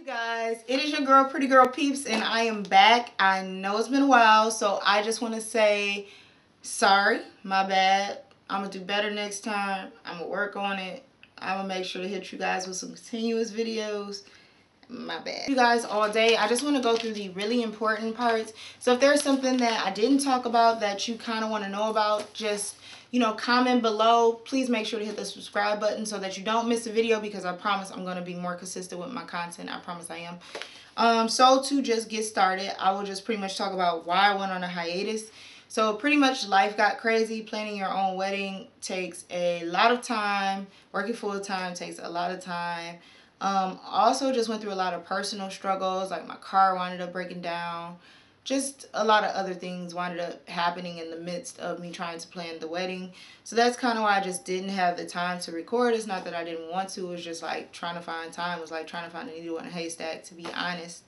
You guys, it is your girl Pretty Girl Peeps, and I am back. I know it's been a while, so I just want to say sorry, my bad. I'm gonna do better next time. I'm gonna work on it. I'm gonna make sure to hit you guys with some continuous videos. My bad. You guys all day. I just want to go through the really important parts. So if there's something that I didn't talk about that you kind of want to know about, just comment below. Please make sure to hit the subscribe button so that you don't miss a video, because I promise I'm going to be more consistent with my content. I promise I am. So to just get started, I will just pretty much talk about why I went on a hiatus. So pretty much life got crazy. Planning your own wedding takes a lot of time. Working full time takes a lot of time. Also just went through a lot of personal struggles, like my car wound up breaking down. Just a lot of other things wound up happening in the midst of me trying to plan the wedding. So that's kind of why I just didn't have the time to record. It's not that I didn't want to. It was just like trying to find time. It was like trying to find a needle in a haystack, to be honest.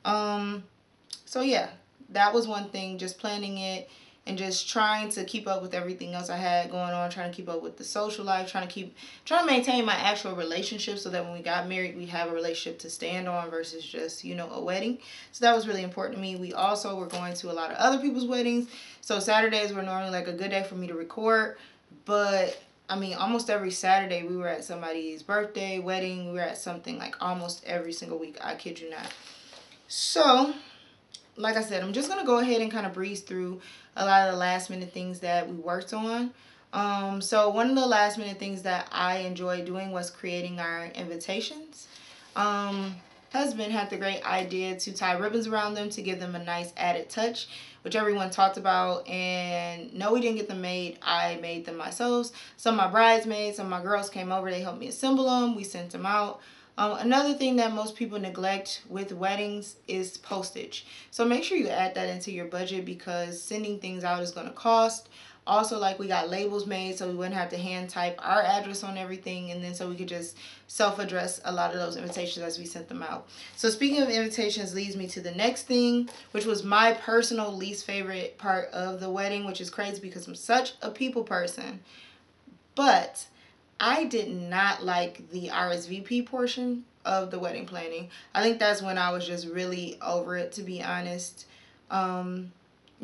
So yeah, that was one thing, just planning it and just trying to keep up with everything else I had going on, trying to keep up with the social life, trying to maintain my actual relationship so that when we got married, we have a relationship to stand on versus just, a wedding. So that was really important to me. We also were going to a lot of other people's weddings. So Saturdays were normally like a good day for me to record, but I mean, almost every Saturday we were at somebody's birthday, wedding. We were at something like almost every single week. I kid you not. So like I said, I'm just going to go ahead and kind of breeze through a lot of the last minute things that we worked on. So one of the last minute things that I enjoyed doing was creating our invitations. Husband had the great idea to tie ribbons around them to give them a nice added touch, which everyone talked about. And no, we didn't get them made. I made them myself. Some of my bridesmaids, some of my girls came over. They helped me assemble them. We sent them out. Another thing that most people neglect with weddings is postage. So make sure you add that into your budget, because sending things out is going to cost. Also, like, we got labels made so we wouldn't have to hand type our address on everything, and then so we could just self-address a lot of those invitations as we sent them out. So speaking of invitations leads me to the next thing, which was my personal least favorite part of the wedding, which is crazy because I'm such a people person. But I did not like the RSVP portion of the wedding planning. I think that's when I was just really over it, to be honest.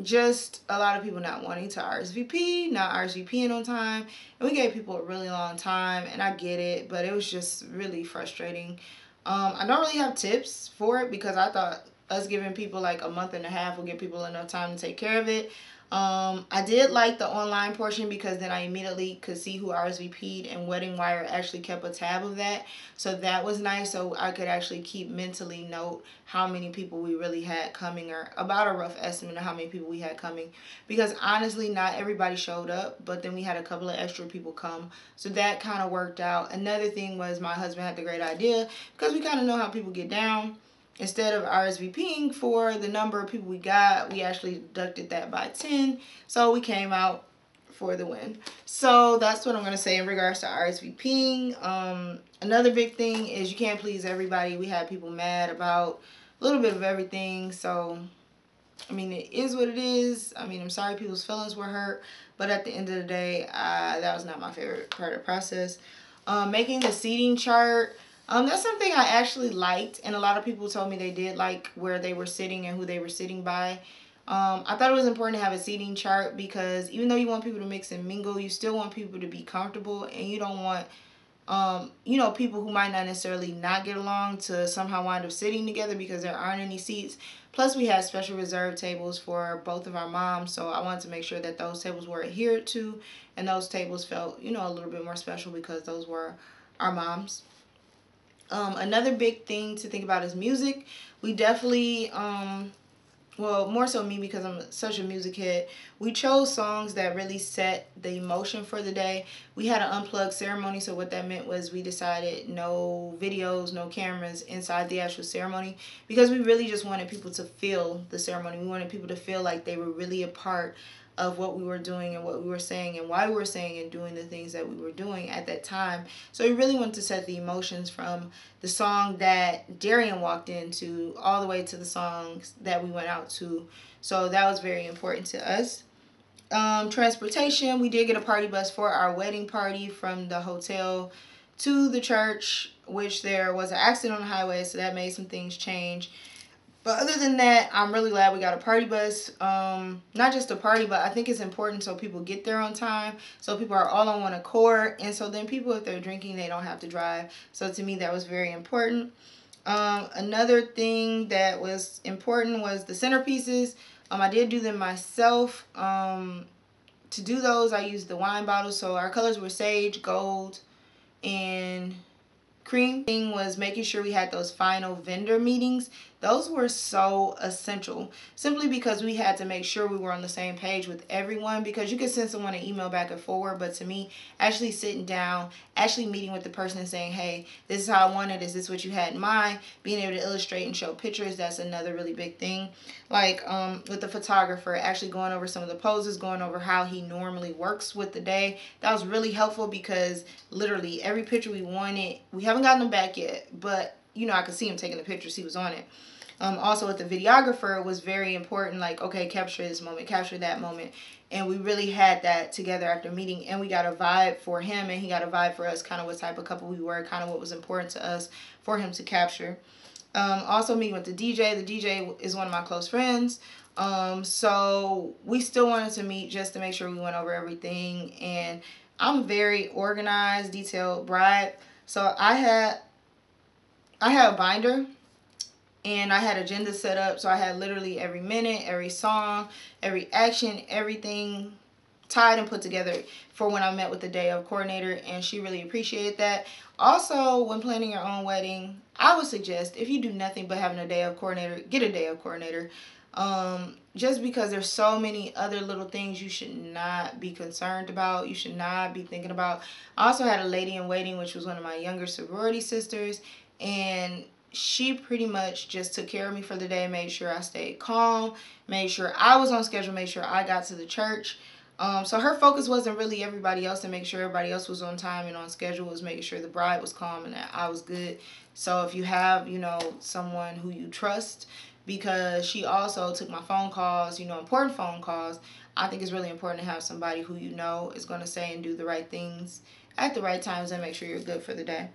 Just a lot of people not wanting to RSVP, not RSVPing on time. And we gave people a really long time, and I get it, but it was just really frustrating. I don't really have tips for it because I thought us giving people like a month and a half will give people enough time to take care of it. I did like the online portion because then I immediately could see who RSVP'd, and Wedding Wire actually kept a tab of that. So that was nice. So I could actually keep mentally note how many people we really had coming, or about a rough estimate of how many people we had coming. Because honestly, not everybody showed up, but then we had a couple of extra people come. So that kind of worked out. Another thing was my husband had the great idea, because we kind of know how people get down. Instead of RSVPing for the number of people we got, we actually deducted that by 10. So we came out for the win. So that's what I'm going to say in regards to RSVPing. Another big thing is you can't please everybody. We had people mad about a little bit of everything. So, I mean, it is what it is. I mean, I'm sorry people's feelings were hurt. But at the end of the day, that was not my favorite part of the process. Making the seating chart. That's something I actually liked, and a lot of people told me they did like where they were sitting and who they were sitting by. I thought it was important to have a seating chart because even though you want people to mix and mingle, you still want people to be comfortable, and you don't want people who might not necessarily not get along to somehow wind up sitting together because there aren't any seats. Plus, we had special reserved tables for both of our moms, so I wanted to make sure that those tables were adhered to, and those tables felt, a little bit more special because those were our moms. Another big thing to think about is music. We definitely, well, more so me because I'm such a music head, we chose songs that really set the emotion for the day. We had an unplugged ceremony, so what that meant was we decided no videos, no cameras inside the actual ceremony, because we really just wanted people to feel the ceremony. We wanted people to feel like they were really a part of what we were doing and what we were saying and why we were saying and doing the things that we were doing at that time. So we really wanted to set the emotions from the song that Darian walked into all the way to the songs that we went out to. So that was very important to us. Transportation, we did get a party bus for our wedding party from the hotel to the church. which there was an accident on the highway, so that made some things change. But other than that, I'm really glad we got a party bus. Not just a party, but I think it's important so people get there on time, so people are all on one accord, and so then people, if they're drinking, they don't have to drive. So to me, that was very important. Another thing that was important was the centerpieces. I did do them myself. To do those, I used the wine bottles. So our colors were sage, gold, and cream. Thing was making sure we had those final vendor meetings. Those were so essential, simply because we had to make sure we were on the same page with everyone, because you could send someone an email back and forward, but to me, actually sitting down, actually meeting with the person and saying, hey, this is how I want it, is this what you had in mind, being able to illustrate and show pictures, that's another really big thing. Like with the photographer, actually going over some of the poses, going over how he normally works with the day. That was really helpful, because literally every picture we wanted, we haven't gotten them back yet, but you know, I could see him taking the pictures, he was on it. Also with the videographer, it was very important, like, okay, capture this moment, capture that moment. And we really had that together after meeting, and we got a vibe for him, and he got a vibe for us, kind of what type of couple we were, kind of what was important to us for him to capture. Also meeting with the DJ. The DJ is one of my close friends. So we still wanted to meet just to make sure we went over everything. And I'm very organized, detailed bride. So I had a binder, and I had agenda set up, so I had literally every minute, every song, every action, everything tied and put together for when I met with the day of coordinator, and she really appreciated that. Also, when planning your own wedding, I would suggest, if you do nothing but having a day of coordinator, get a day of coordinator. Just because there's so many other little things you should not be concerned about, you should not be thinking about. I also had a lady in waiting, which was one of my younger sorority sisters, and she pretty much just took care of me for the day, made sure I stayed calm, made sure I was on schedule, made sure I got to the church. So her focus wasn't really everybody else and make sure everybody else was on time and on schedule. It was making sure the bride was calm and that I was good. So if you have, you know, someone who you trust, because she also took my phone calls, you know, important phone calls, I think it's really important to have somebody who you know is going to say and do the right things at the right times and make sure you're good for the day.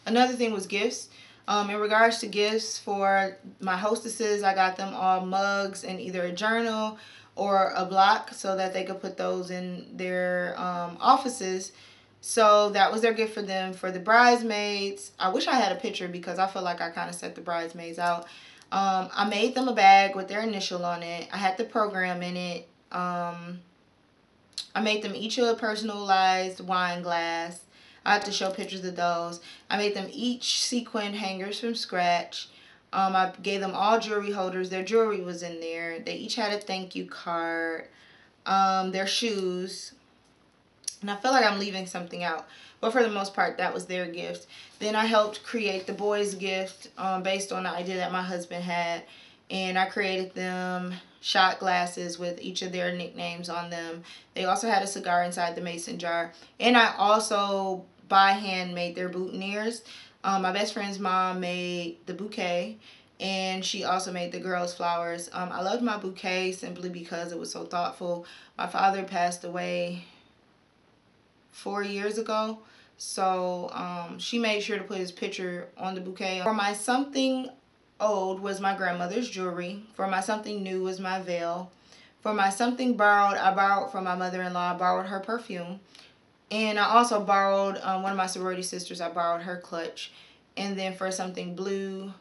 Another thing was gifts. In regards to gifts for my hostesses, I got them all mugs and either a journal or a block so that they could put those in their offices. So that was their gift for them. For the bridesmaids, I wish I had a picture because I feel like I kind of set the bridesmaids out. I made them a bag with their initial on it. I had the program in it. I made them each a personalized wine glass. I have to show pictures of those. I made them each sequin hangers from scratch. I gave them all jewelry holders. Their jewelry was in there. They each had a thank you card. Their shoes. And I feel like I'm leaving something out. But for the most part, that was their gift. Then I helped create the boys' gift based on the idea that my husband had. And I created them shot glasses with each of their nicknames on them. They also had a cigar inside the mason jar. And I also, by hand, made their boutonnieres. My best friend's mom made the bouquet. And she also made the girls' flowers. I loved my bouquet simply because it was so thoughtful. My father passed away 4 years ago. So she made sure to put his picture on the bouquet. For my something old was my grandmother's jewelry. For my something new was my veil. For my something borrowed, I borrowed from my mother-in-law. I borrowed her perfume. And I also borrowed one of my sorority sisters. I borrowed her clutch. And then for something blue,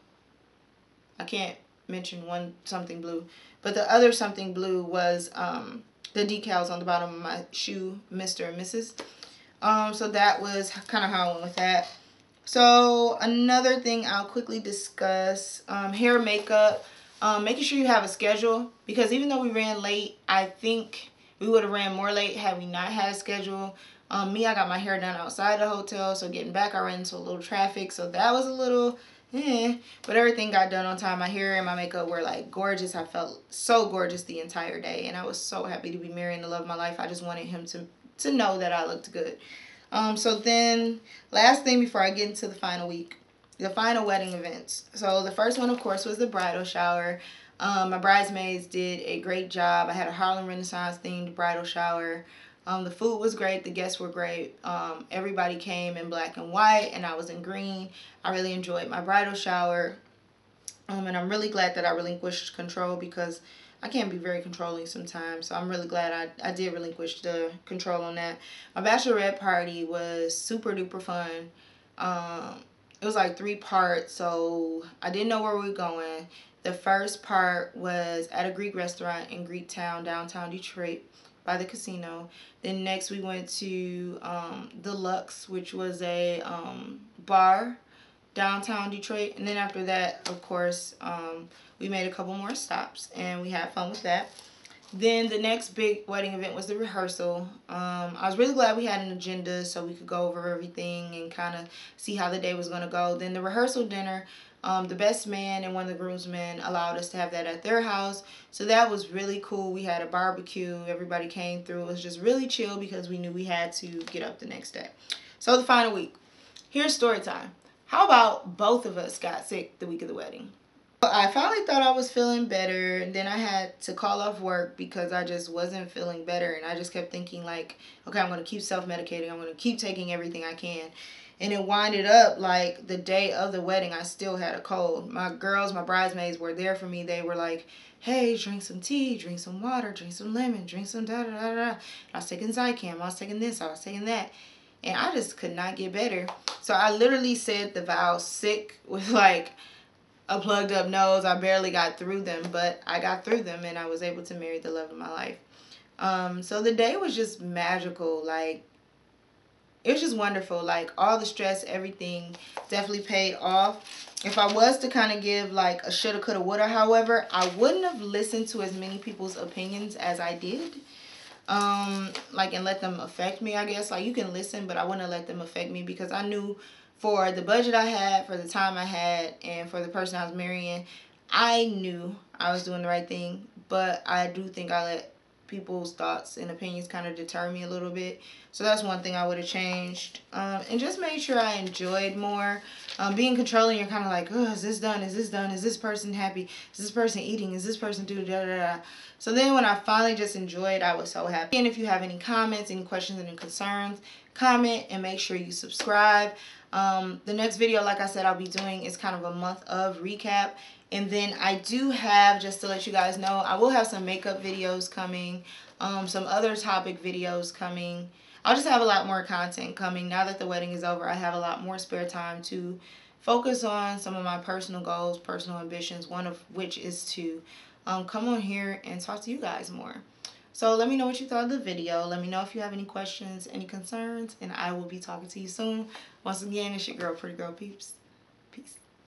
I can't mention one something blue, but the other something blue was the decals on the bottom of my shoe, Mr. and Mrs. So that was kind of how I went with that. So another thing I'll quickly discuss, hair, makeup, making sure you have a schedule, because even though we ran late, I think we would have ran more late had we not had a schedule. Me, I got my hair done outside the hotel, so getting back I ran into a little traffic, so that was a little but everything got done on time. My hair and my makeup were like gorgeous. I felt so gorgeous the entire day, and I was so happy to be marrying the love of my life. I just wanted him to know that I looked good. So then, last thing before I get into the final week, the final wedding events. So the first one, of course, was the bridal shower. My bridesmaids did a great job. I had a Harlem Renaissance themed bridal shower. The food was great. The guests were great. Everybody came in black and white, and I was in green. I really enjoyed my bridal shower. And I'm really glad that I relinquished control because I can be very controlling sometimes. So I'm really glad I did relinquish the control on that. My bachelorette party was super duper fun. It was like 3 parts, so I didn't know where we were going. The first part was at a Greek restaurant in Greektown, downtown Detroit, by the casino. Then next we went to the Lux, which was a bar downtown Detroit. And then after that, of course, we made a couple more stops and we had fun with that. Then the next big wedding event was the rehearsal. I was really glad we had an agenda so we could go over everything and kind of see how the day was going to go. Then the rehearsal dinner, the best man and one of the groomsmen allowed us to have that at their house. So that was really cool. We had a barbecue. Everybody came through. It was just really chill because we knew we had to get up the next day. So the final week. Here's story time. How about both of us got sick the week of the wedding? I finally thought I was feeling better, and then I had to call off work because I just wasn't feeling better, and I just kept thinking like, okay, I'm going to keep self-medicating. I'm going to keep taking everything I can. And it winded up like the day of the wedding, I still had a cold. My girls, my bridesmaids were there for me. They were like, hey, drink some tea, drink some water, drink some lemon, drink some da-da-da-da. I was taking Zicam, I was taking this, I was taking that. And I just could not get better. So I literally said the vows sick with like a plugged up nose. I barely got through them, but I got through them and I was able to marry the love of my life. So the day was just magical. Like, it was just wonderful. Like, all the stress, everything definitely paid off. If I was to kind of give like a shoulda, coulda, woulda, however, I wouldn't have listened to as many people's opinions as I did. Like, and let them affect me, I guess. Like, you can listen, but I wouldn't have let them affect me because I knew for the budget I had, for the time I had, and for the person I was marrying, I knew I was doing the right thing. But I do think I let people's thoughts and opinions kind of deter me a little bit. So that's one thing I would have changed. And just made sure I enjoyed more. Being controlling, you're kind of like, oh, is this done? Is this done? Is this person happy? Is this person eating? Is this person doing da da da? So then when I finally just enjoyed, I was so happy. And if you have any comments, any questions, any concerns, comment and make sure you subscribe. The next video, like I said, I'll be doing is kind of a month of recap. And then I do have, just to let you guys know, I will have some makeup videos coming, some other topic videos coming. I'll just have a lot more content coming. Now that the wedding is over, I have a lot more spare time to focus on some of my personal goals, personal ambitions, one of which is to come on here and talk to you guys more. So let me know what you thought of the video. Let me know if you have any questions, any concerns, and I will be talking to you soon. Once again, it's your girl, Pretty Girl Peeps.